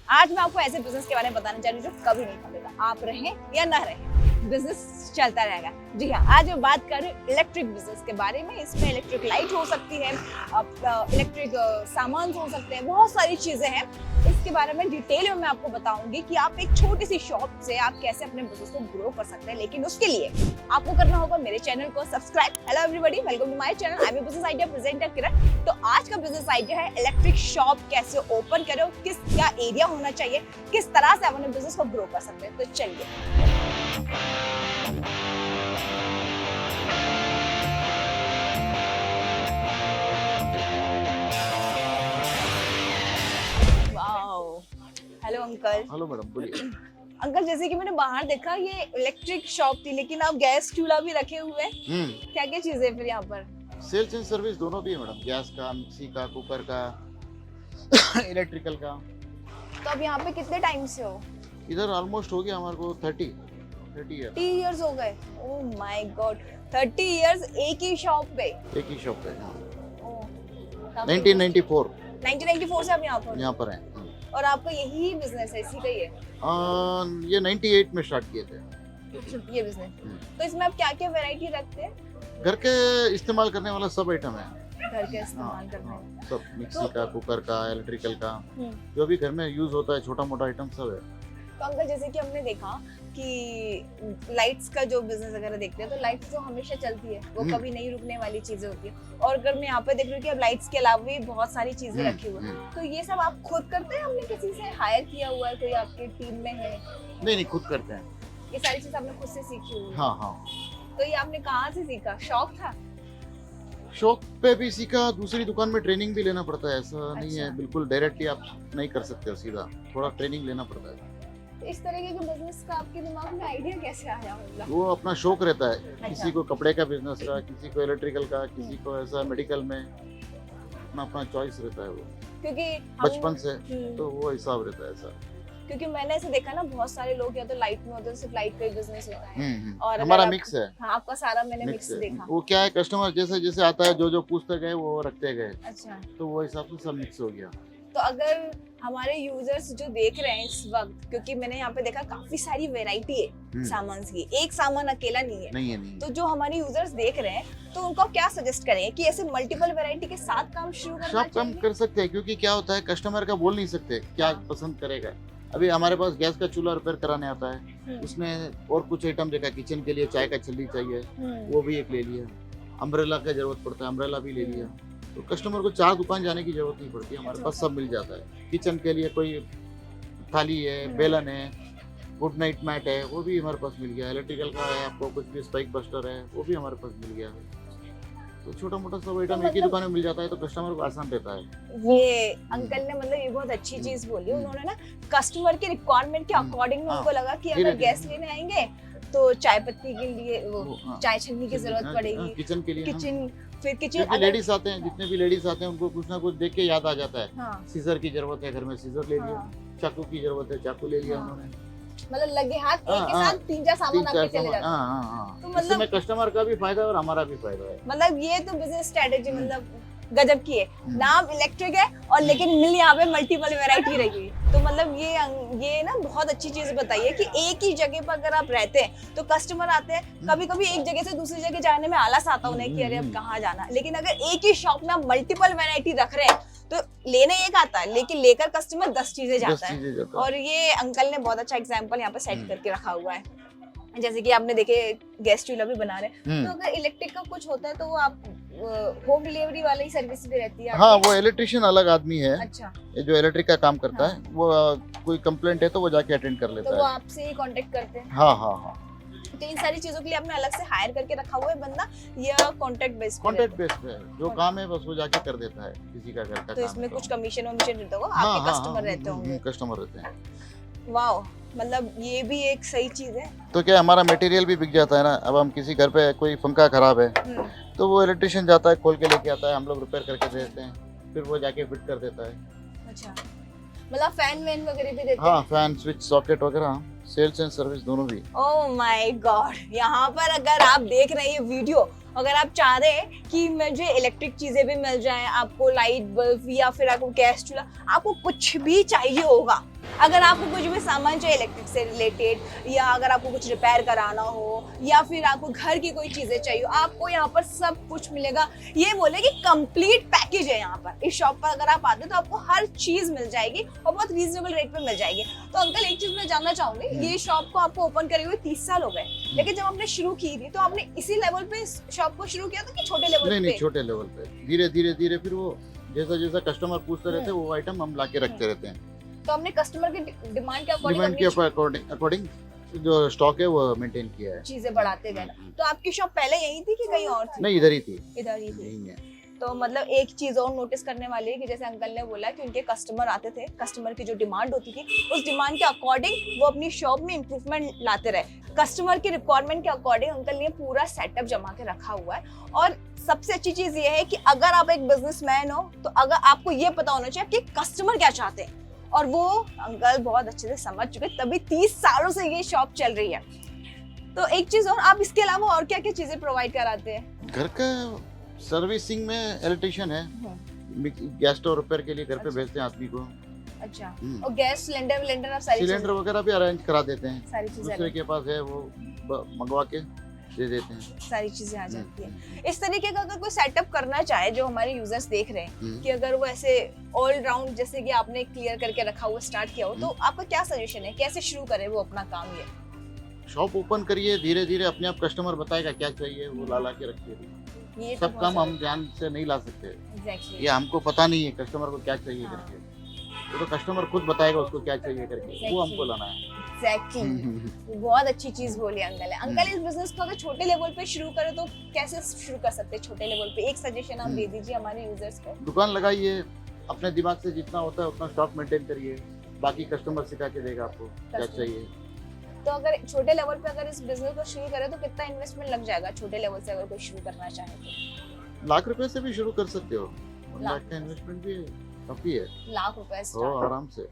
आज मैं आपको ऐसे बिजनेस के बारे में बताना चाह रही हूँ जो कभी नहीं थमेगा, आप रहें या ना रहें, बिजनेस चलता रहेगा। जी हाँ, आज मैं बात कर रही हूँ इलेक्ट्रिक बिजनेस के बारे में। इसमें इलेक्ट्रिक लाइट हो सकती है, इलेक्ट्रिक सामान हो सकते हैं, बहुत सारी चीजें हैं। इसके बारे में डिटेल में मैं आपको बताऊंगी कि आप एक छोटी सी शॉप से आप कैसे अपने बिजनेस को ग्रो कर सकते हैं। लेकिन उसके लिए आपको करना होगा मेरे चैनल को subscribe. Hello everybody, welcome to my channel. I am business idea presenter Kiran. तो आज का बिजनेस आइडिया है इलेक्ट्रिक शॉप कैसे ओपन करें, किस क्या एरिया होना चाहिए, किस तरह से आप अपने बिजनेस को ग्रो कर सकते हैं। तो चलिए, हेलो अंकल। हेलो मैडम, बोलिए। अंकल, जैसे कि मैंने बाहर देखा ये इलेक्ट्रिक शॉप थी, लेकिन आप गैस चूल्हा भी रखे हुए हैं। क्या क्या चीजें हैं फिर यहाँ पर? सेल्स एंड सर्विस दोनों भी है मैडम, गैस का, मिक्सी का, कुकर का, इलेक्ट्रिकल का। तो अब यहाँ पे कितने टाइम से हो? इधर ऑलमोस्ट हो गया हमारे को 30 ईयर। 30 इयर्स हो गए? ओह माय गॉड, 30 इयर्स एक ही शॉप पे? एक ही शॉप पे। ओह, 1994 से आप यहाँ पर हैं। और आपका यही बिजनेस है, इसी का ही है? ये 98 में स्टार्ट किए थे ये बिजनेस। तो इसमें आप क्या क्या वैरायटी रखते हैं? घर के इस्तेमाल करने वाला सब आइटम है। घर के इस्तेमाल करने वाला सब, मिक्सी का, कुकर का, इलेक्ट्रिकल का, जो भी घर में यूज होता है, छोटा मोटा आइटम सब है। तो अंकल, जैसे कि हमने देखा कि लाइट्स का जो बिजनेस वगैरह देखते हैं, तो लाइट्स जो हमेशा चलती है वो कभी नहीं रुकने वाली चीजें होती है। और अगर मैं यहाँ पे देख रही हूँ कि अब लाइट्स के अलावा भी बहुत सारी चीजें रखी हुई हैं, तो ये सब आप खुद करते हैं, हमने किसी से हायर किया हुआ है, कोई आपके टीम में है? नहीं, खुद करते हैं। ये सारी चीज आपने खुद से सीखी हुई है? हाँ। तो ये आपने कहाँ से सीखा? शौक था? शौक पे भी सीखा, दूसरी दुकान में ट्रेनिंग भी लेना पड़ता है। ऐसा नहीं है अच्छा। बिल्कुल डायरेक्टली आप नहीं कर सकते हो सीधा, थोड़ा ट्रेनिंग लेना पड़ता है। तो इस तरीके के बिजनेस का आपके दिमाग में आइडिया कैसे आया? मतलब वो अपना शौक रहता है। अच्छा। किसी को कपड़े का बिजनेस का, किसी को इलेक्ट्रिकल का, किसी को ऐसा मेडिकल में, अपना चॉइस रहता है वो क्योंकि बचपन से, तो वो हिसाब रहता है ऐसा। क्योंकि मैंने ऐसे देखा ना, बहुत सारे लोग या तो लाइट में होते हैं, सिर्फ लाइट का ही बिजनेस होता है। और हमारा मिक्स है। हाँ, आपका सारा मैंने मिक्स है। देखा। वो क्या है, कस्टमर जैसे जैसे आता है, जो पूछते गए वो रखते गए। अच्छा। तो वो हिसाब से सब मिक्स हो गया। तो अगर हमारे यूजर्स जो देख रहे हैं इस वक्त, क्योंकि मैंने यहाँ पे देखा काफी सारी वैरायटी है सामान की, एक सामान अकेला नहीं है। नहीं। तो जो हमारे यूजर्स देख रहे हैं, तो उनको क्या सजेस्ट करें कि ऐसे मल्टीपल वैरायटी के साथ काम शुरू करना चाहिए? सब काम कर सकते हैं, क्योंकि क्या होता है, कस्टमर का बोल नहीं सकते क्या पसंद करेगा। अभी हमारे पास गैस का चूल्हा रिपेयर कराने आता है, उसमें और कुछ आइटम देखा, किचन के लिए चाय का छल्ली चाहिए, वो भी एक ले लिया। अम्ब्रेला का जरूरत पड़ता है, अम्ब्रेला भी ले लिया। तो कस्टमर को 4 दुकान जाने की जरूरत नहीं पड़ती, हमारे पास सब मिल जाता है। किचन के लिए कोई थाली है, बेलन है, गुड नाइट मैट है, वो भी हमारे पास मिल गया। इलेक्ट्रिकल का है, आपको कुछ भी स्पाइक बस्टर है, वो भी हमारे पास मिल गया। तो छोटा मोटा सब आइटम एक ही दुकान में मिल जाता है, तो कस्टमर को आसान रहता है। ये अंकल ने मतलब ये बहुत अच्छी चीज बोली। उन्होंने ना कस्टमर के रिक्वायरमेंट के अकॉर्डिंग में उनको लगा कि अगर गैस लेने आएंगे तो चाय पत्ती के लिए वो चाय छन्नी की जरूरत पड़ेगी, किचन के लिए, फिर किचन लेडीज आते हैं, जितने भी लेडीज आते हैं उनको कुछ ना कुछ देख के याद आ जाता है। हाँ। सीजर की जरूरत है, घर में सीजर ले लिया। चाकू की जरूरत है, चाकू ले लिया उन्होंने। मतलब लगे हाथ एक के साथ 3-4 सामान आपके चले जाते हैं। तो मतलब इसमें कस्टमर का भी फायदा है और हमारा भी फायदा है। मतलब ये तो बिजनेस स्ट्रेटेजी मतलब गजब की है। नाम इलेक्ट्रिक है और लेकिन मिल यहाँ पे मल्टीपल वैरायटी रही। तो मतलब ये ना बहुत अच्छी चीज बताई है कि एक ही जगह पर अगर आप रहते हैं तो कस्टमर आते हैं, कभी कभी एक जगह से दूसरी जगह जाने में आलस आता उन्हें कि अरे अब कहाँ जाना। लेकिन अगर एक ही शॉप में आप मल्टीपल वैरायटी रख रहे हैं तो लेने एक आता है, लेकिन लेकर कस्टमर 10 चीजें जाता है। और ये अंकल ने बहुत अच्छा एग्जाम्पल यहाँ पे सेट करके रखा हुआ है। जैसे कि आपने देखे गैस चूल्हा भी बना रहे हैं, तो अगर इलेक्ट्रिक का कुछ होता है तो वो आप होम डिलीवरी वाली ही सर्विस भी रहती है? हाँ, वो इलेक्ट्रिशियन अलग आदमी है। अच्छा। ये जो इलेक्ट्रिक का काम करता है, वो कोई कंप्लेंट है तो वो जाके अटेंड कर लेता है। है। तो वो आपसे ही कांटेक्ट करते हैं? हाँ। तो इन सारी चीजों के लिए आपने अलग से हायर करके रखा हुआ है बंदा या कांटेक्ट बेस्ड? कांटेक्ट बेस्ड पे जो काम है बस वो जाके कर देता है, किसी का घर का काम। तो इसमें कुछ कमीशन रहता होगा, आपके कस्टमर रहते होंगे? कस्टमर रहते हैं। वाओ, मतलब ये भी एक सही चीज है। तो क्या हमारा मटेरियल भी बिक जाता है ना। अब हम किसी घर पे कोई पंखा खराब है तो वो इलेक्ट्रिशियन जाता है, खोल के लेके आता है, हम लोग रिपेयर करके दे देते हैं, फिर वो जाके फिट कर देता है। अच्छा, मतलब फैन वैन वगैरह भी देते हैं? हाँ, फैन, स्विच, सॉकेट वगैरह, सेल्स एंड सर्विस दोनों भी। ओह माय गॉड, यहाँ पर अगर आप देख रहे हैं ये वीडियो, अगर आप चाह रहे हैं कि मुझे इलेक्ट्रिक चीजें भी मिल जाएं, आपको लाइट बल्ब या फिर आपको गैस चूल्हा, आपको कुछ भी चाहिए होगा अगर आपको कुछ भी सामान चाहिए इलेक्ट्रिक से रिलेटेड, या अगर आपको कुछ रिपेयर कराना हो, या फिर आपको घर की कोई चीजें चाहिए, आपको यहाँ पर सब कुछ मिलेगा। ये बोले कि कंप्लीट पैकेज है यहाँ पर। इस शॉप पर अगर आप आते हैं तो आपको हर चीज मिल जाएगी और बहुत रीजनेबल रेट पे मिल जाएगी। तो अंकल एक चीज मैं जानना चाहूंगी, ये शॉप को आपको ओपन करे हुए 30 साल हो गए, लेकिन जब आपने शुरू की थी तो आपने इसी लेवल पे शॉप को शुरू किया था कि छोटे लेवल पे? नहीं, छोटे लेवल पे, धीरे धीरे फिर वो जैसा जैसा कस्टमर पूछते रहते हैं वो आइटम हम लाके रखते रहते हैं। तो हमने कस्टमर की डिमांड के डिमांड के अकॉर्डिंग जो स्टॉक है वो मेंटेन किया है, चीजें बढ़ाते गए। तो आपकी शॉप पहले यही थी कि कहीं और थी? नहीं, इधर ही थी। इधर ही थी। यही है। तो मतलब एक चीज और नोटिस करने वाली है कि जैसे अंकल ने बोला कि उनके कस्टमर आते थे, कस्टमर की जो डिमांड होती थी उस डिमांड के अकॉर्डिंग वो अपनी शॉप में इम्प्रूवमेंट लाते रहे। कस्टमर की रिक्वायरमेंट के अकॉर्डिंग अंकल ने पूरा सेटअप जमा के रखा हुआ है। और सबसे अच्छी चीज ये है कि अगर आप एक बिजनेसमैन हो तो अगर आपको ये पता होना चाहिए कि कस्टमर क्या चाहते हैं, और वो अंकल बहुत अच्छे से समझ चुके, तभी 30 सालों से ये शॉप चल रही है। तो एक चीज और, आप इसके अलावा और क्या क्या चीजें प्रोवाइड कराते हैं? घर का सर्विसिंग में इलेक्ट्रिशियन है, गैस स्टोव रिपेयर के लिए घर पे भेजते हैं आदमी को। अच्छा, और गैस सिलेंडर आप सारी सिलेंडर वगैरह भी अरेंज करा देते हैं, सारी चीजें दूसरे के पास है वो मंगवा के दे देते हैं, सारी चीजें आ जाती है। इस तरीके का अगर कोई सेटअप करना चाहे जो हमारे यूजर्स देख रहे हैं कि अगर वो ऐसे ऑल राउंड जैसे कि आपने क्लियर करके रखा हुआ स्टार्ट किया हो, तो आपका क्या सजेशन है, कैसे शुरू करे वो अपना काम? ये शॉप ओपन करिए, धीरे धीरे अपने आप कस्टमर बताएगा क्या चाहिए, वो ला के रखिए। ये सब काम हम जान से नहीं ला सकते। एग्जैक्टली, ये हमको पता नहीं है कस्टमर को क्या चाहिए करके, वो तो कस्टमर खुद बताएगा उसको क्या चाहिए करके, वो हमको लाना है। एग्जैक्टली, बहुत अच्छी चीज बोली अंकल है। अंकल, इस बिजनेस को अगर छोटे लेवल पे शुरू करें तो कैसे शुरू कर सकते हैं? छोटे लेवल पे एक सजेशन आप दे दीजिए हमारे यूजर्स को। दुकान लगाइए, अपने दिमाग से जितना होता है उतना स्टॉक मेंटेन करिए, बाकी कस्टमर सिखा के देगा आपको क्या चाहिए। तो अगर छोटे लेवल पे अगर इस बिजनेस को शुरू करें तो कितना इन्वेस्टमेंट लग जाएगा छोटे लेवल से अगर कोई शुरू करना चाहे तो? लाख रुपए से भी शुरू कर सकते हो, लाख का इन्वेस्टमेंट भी काफी है। लाख रुपए आराम से।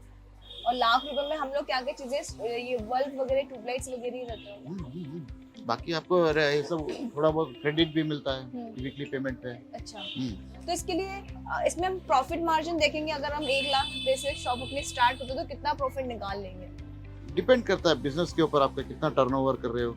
और लाख रुपए में हम लोग क्या क्या चीजें, ये बल्ब वगैरह, ट्यूबलाइट्स वगैरह ही रहते हैं? बाकी आपको ये सब थोड़ा बहुत क्रेडिट भी मिलता है वीकली पेमेंट पे। अच्छा, तो इसके लिए इसमें हम प्रॉफिट मार्जिन देखेंगे। अगर हम 1 लाख रुपए से शॉप अपनी स्टार्ट होते तो कितना प्रॉफिट निकाल लेंगे? डिपेंड करता है बिजनेस के ऊपर, आपका कितना टर्नओवर कर रहे हो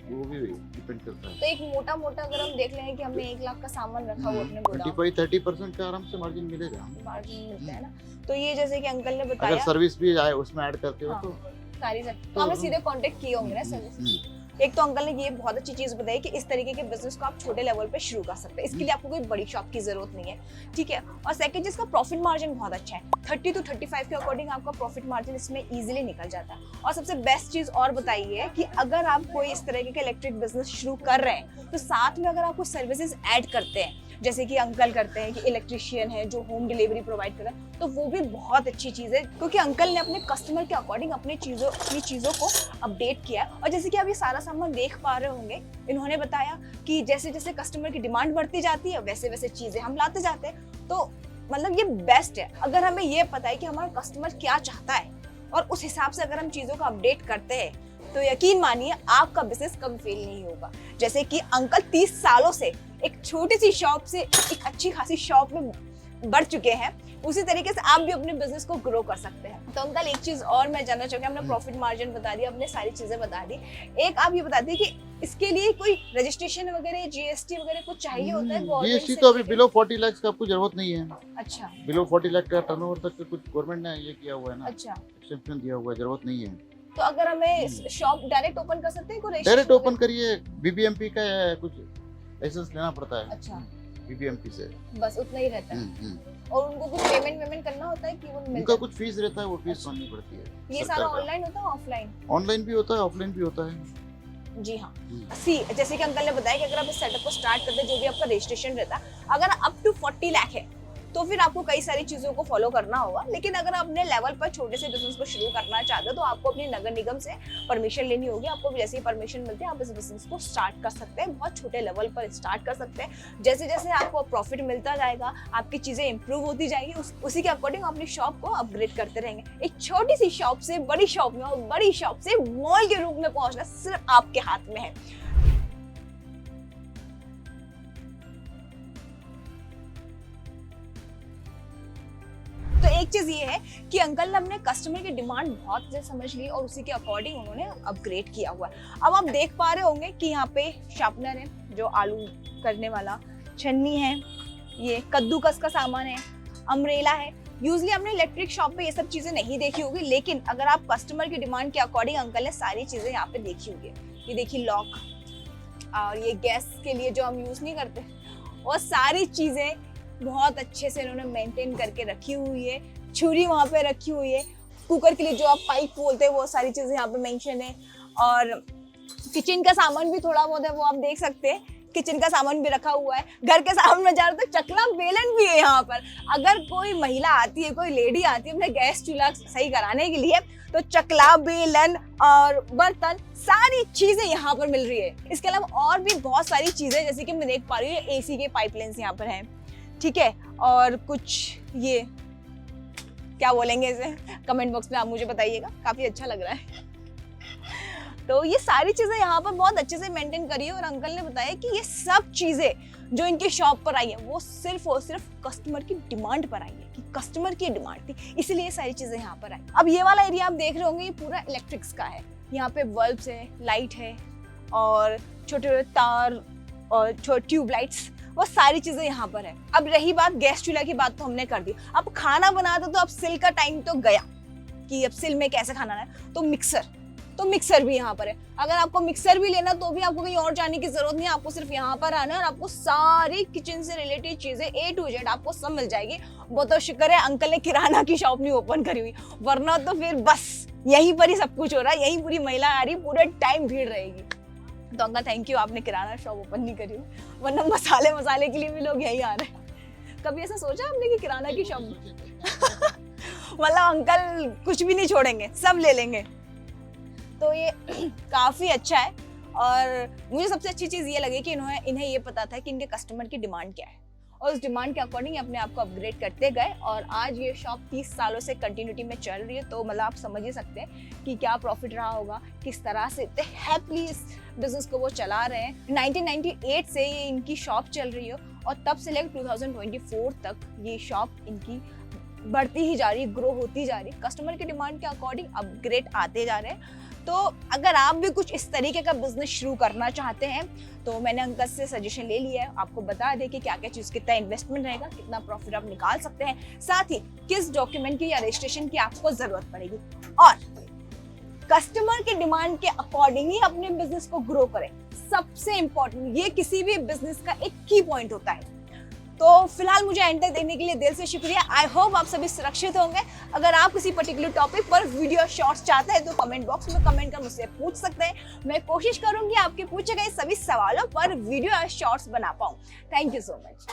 वो भी डिपेंड करता है। तो एक मोटा अगर हम देख लें कि हमने 1 लाख का सामान रखा हुआ अपने गोदाम, 25-30% का आराम से मार्जिन मिलेगा। मार्जिन मिलता है ना। तो ये जैसे कि अंकल ने बताया, अगर सर्विस भी आए उसमें ऐड करते हो तो सारी तो हमने सीधे कांटेक्ट किए होंगे ना सर्विस। एक तो अंकल ने ये बहुत अच्छी चीज बताई कि इस तरीके के बिजनेस को आप छोटे लेवल पे शुरू कर सकते हैं, इसके लिए आपको कोई बड़ी शॉप की जरूरत नहीं है, ठीक है। और सेकंड, जिसका प्रॉफिट मार्जिन बहुत अच्छा है, 30 to 35 के अकॉर्डिंग आपका प्रॉफिट मार्जिन इसमें इजीली निकल जाता है। और सबसे बेस्ट चीज और बताइए है कि अगर आप कोई इस तरीके का इलेक्ट्रिक बिजनेस शुरू कर रहे हैं तो साथ में अगर आप कुछ सर्विसेज ऐड करते हैं, जैसे कि अंकल करते हैं कि इलेक्ट्रिशियन है जो होम डिलीवरी प्रोवाइड कर रहा है, तो वो भी बहुत अच्छी चीज है, क्योंकि अंकल ने अपने कस्टमर के अकॉर्डिंग अपनी चीजों को अपडेट किया। और जैसे कि आप ये सारा सामान देख पा रहे होंगे, इन्होंने बताया कि जैसे जैसे कस्टमर की डिमांड बढ़ती जाती है वैसे वैसे चीजें हम लाते जाते हैं। तो मतलब ये बेस्ट है अगर हमें ये पता है कि हमारा कस्टमर क्या चाहता है और उस हिसाब से अगर हम चीजों को अपडेट करते हैं तो यकीन मानिए आपका बिजनेस कभी फेल नहीं होगा। जैसे कि अंकल 30 सालों से एक छोटी सी शॉप से एक अच्छी खासी शॉप में बढ़ चुके हैं, उसी तरीके से आप भी अपने बिजनेस को ग्रो कर सकते हैं। तो अंकल एक चीज और मैं जानना चाहूंगी, हमने प्रॉफिट मार्जिन बता दिया, हमने सारी चीजें बता दी, एक आप ये बता दिए कि इसके लिए कोई रजिस्ट्रेशन वगैरह, जीएसटी वगैरह कुछ चाहिए होता है? जीएसटी तो अभी बिलो 40 लाख का आपको जरूरत नहीं है। अच्छा, बिलो 40 लाख का टर्नओवर तक का कुछ गवर्नमेंट ने ये किया हुआ है ना, अच्छा, एक्सेप्शन दिया हुआ है, जरूरत नहीं है। तो अगर हमें शॉप डायरेक्ट ओपन कर सकते हैं? कोई डायरेक्ट ओपन करिए, बीबीएमपी का कुछ लाइसेंस लेना पड़ता है। अच्छा, बीबीएमपी से बस उतना ही रहता है। और उनको कुछ पेमेंट करना होता है कि वो मिलता उनका है? कुछ फीस रहता है, वो फीस भरनी पड़ती है। ये सारा ऑनलाइन होता है ऑफलाइन? ऑनलाइन भी होता है, ऑफलाइन भी होता है। जी हाँ। जैसे कि अंकल ने बताया कि अगर आप इस सेटअप को स्टार्ट करते हैं, जो भी आपका रजिस्ट्रेशन रहता है, अगर अप टू 40 लाख है तो फिर आपको कई सारी चीजों को फॉलो करना होगा। लेकिन अगर आप अपने लेवल पर छोटे से बिजनेस को शुरू करना चाहते हो तो आपको अपनी नगर निगम से परमिशन लेनी होगी। आपको जैसे ही परमिशन मिलती है आप इस बिजनेस को स्टार्ट कर सकते हैं, बहुत छोटे लेवल पर स्टार्ट कर सकते हैं। जैसे जैसे आपको प्रॉफिट मिलता जाएगा, आपकी चीजें इंप्रूव होती जाएगी, उसी के अकॉर्डिंग अपनी शॉप को अपग्रेड करते रहेंगे। एक छोटी सी शॉप से बड़ी शॉप में और बड़ी शॉप से मॉल के रूप में पहुंचना सिर्फ आपके हाथ में है। तो एक चीज ये है कि अंकल ने अपने कस्टमर की डिमांड बहुत से समझ ली और उसी के अकॉर्डिंग उन्होंने अपग्रेड किया हुआ है। अब आप देख पा रहे होंगे कि यहाँ पे शार्पनर है, जो आलू करने वाला, छन्नी है, ये कद्दूकस का सामान है, अम्ब्रेला है। यूजली आपने इलेक्ट्रिक शॉप पे ये सब चीजें नहीं देखी होगी, लेकिन अगर आप कस्टमर की डिमांड के अकॉर्डिंग अंकल ने सारी चीजें यहाँ पे देखी होगी। ये देखिए लॉक, और ये गैस के लिए जो हम यूज नहीं करते, और सारी चीजें बहुत अच्छे से इन्होंने मेंटेन करके रखी हुई है। छुरी वहाँ पे रखी हुई है, कुकर के लिए जो आप पाइप बोलते हैं वो सारी चीजें यहाँ पे मेंशन है, और किचन का सामान भी थोड़ा बहुत है वो आप देख सकते हैं। किचन का सामान भी रखा हुआ है। घर के सामने जा रहे तो चकला बेलन भी है यहाँ पर। अगर कोई महिला आती है, कोई लेडी आती है अपने गैस चूल्हा सही कराने के लिए, तो चकला बेलन और बर्तन सारी चीजें यहाँ पर मिल रही है। इसके अलावा और भी बहुत सारी चीजें, जैसे कि मैं देख पा रही हूँ एसी के पाइपलाइंस यहाँ पर हैं, ठीक है, और कुछ ये क्या बोलेंगे इसे, कमेंट बॉक्स में आप मुझे बताइएगा, काफी अच्छा लग रहा है। तो ये सारी चीजें यहाँ पर बहुत अच्छे से मेंटेन करी है, और अंकल ने बताया कि ये सब चीजें जो इनकी शॉप पर आई है वो सिर्फ और सिर्फ कस्टमर की डिमांड पर आई है, कि कस्टमर की डिमांड थी, इसलिए ये सारी चीजें यहाँ पर आई। अब ये वाला एरिया आप देख रहे होंगे, ये पूरा इलेक्ट्रिक्स का है। यहाँ पे बल्ब्स है, लाइट है, और छोटे छोटे तार और ट्यूब लाइट्स, वो सारी चीजें यहाँ पर है। अब रही बात गैस चूल्हा की, बात तो हमने कर दी। अब खाना बनाते तो अब सिल का टाइम तो गया कि अब सिल में कैसे खाना है, तो मिक्सर भी यहाँ पर है। अगर आपको मिक्सर भी लेना तो भी आपको कहीं और जाने की जरूरत नहीं है, आपको सिर्फ यहाँ पर आना है और आपको सारी किचन से रिलेटेड चीजें A to Z आपको सब मिल जाएगी। बहुत तो शुक्र है अंकल ने किराना की शॉप नहीं ओपन करी हुई, वरना तो फिर बस यहीं पर ही सब कुछ हो रहा है, यहीं पूरी महिला आ रही, पूरे टाइम भीड़ रहेगी। तो अंकल थैंक यू, आपने किराना शॉप ओपन नहीं करी हुई, वरना मसाले के लिए भी लोग यहीं आ रहे हैं। कभी ऐसा सोचा आपने कि किराना की शॉप मतलब अंकल कुछ भी नहीं छोड़ेंगे, सब ले लेंगे। तो ये काफी अच्छा है, और मुझे सबसे अच्छी चीज ये लगी कि इन्हें ये पता था कि इनके कस्टमर की डिमांड क्या है, और उस डिमांड के अकॉर्डिंग अपने आप को अपग्रेड करते गए, और आज ये शॉप 30 सालों से कंटिन्यूटी में चल रही है। तो मतलब आप समझ ही सकते हैं कि क्या प्रॉफिट रहा होगा, किस तरह से इतने हैप्पीली इस बिजनेस को वो चला रहे हैं। 1998 से ये इनकी शॉप चल रही है, और तब से लेकर 2024 तक ये शॉप इनकी बढ़ती ही जा रही है, ग्रो होती जा रही है, कस्टमर की डिमांड के अकॉर्डिंग अपग्रेड आते जा रहे हैं। तो अगर आप भी कुछ इस तरीके का बिजनेस शुरू करना चाहते हैं, तो मैंने अंकल से सजेशन ले लिया है, आपको बता दें कि क्या क्या चीज, कितना इन्वेस्टमेंट रहेगा, कितना प्रॉफिट आप निकाल सकते हैं, साथ ही किस डॉक्यूमेंट की या रजिस्ट्रेशन की आपको जरूरत पड़ेगी, और कस्टमर की डिमांड के अकॉर्डिंग ही अपने बिजनेस को ग्रो करें। सबसे इंपॉर्टेंट, ये किसी भी बिजनेस का एक की पॉइंट होता है। तो फिलहाल मुझे एंड तक देखने के लिए दिल से शुक्रिया। आई होप आप सभी सुरक्षित होंगे। अगर आप किसी पर्टिकुलर टॉपिक पर वीडियो शॉर्ट्स चाहते हैं तो कमेंट बॉक्स में कमेंट कर मुझसे पूछ सकते हैं। मैं कोशिश करूंगी आपके पूछे गए सभी सवालों पर वीडियो या शॉर्ट्स बना पाऊं। Thank you so much.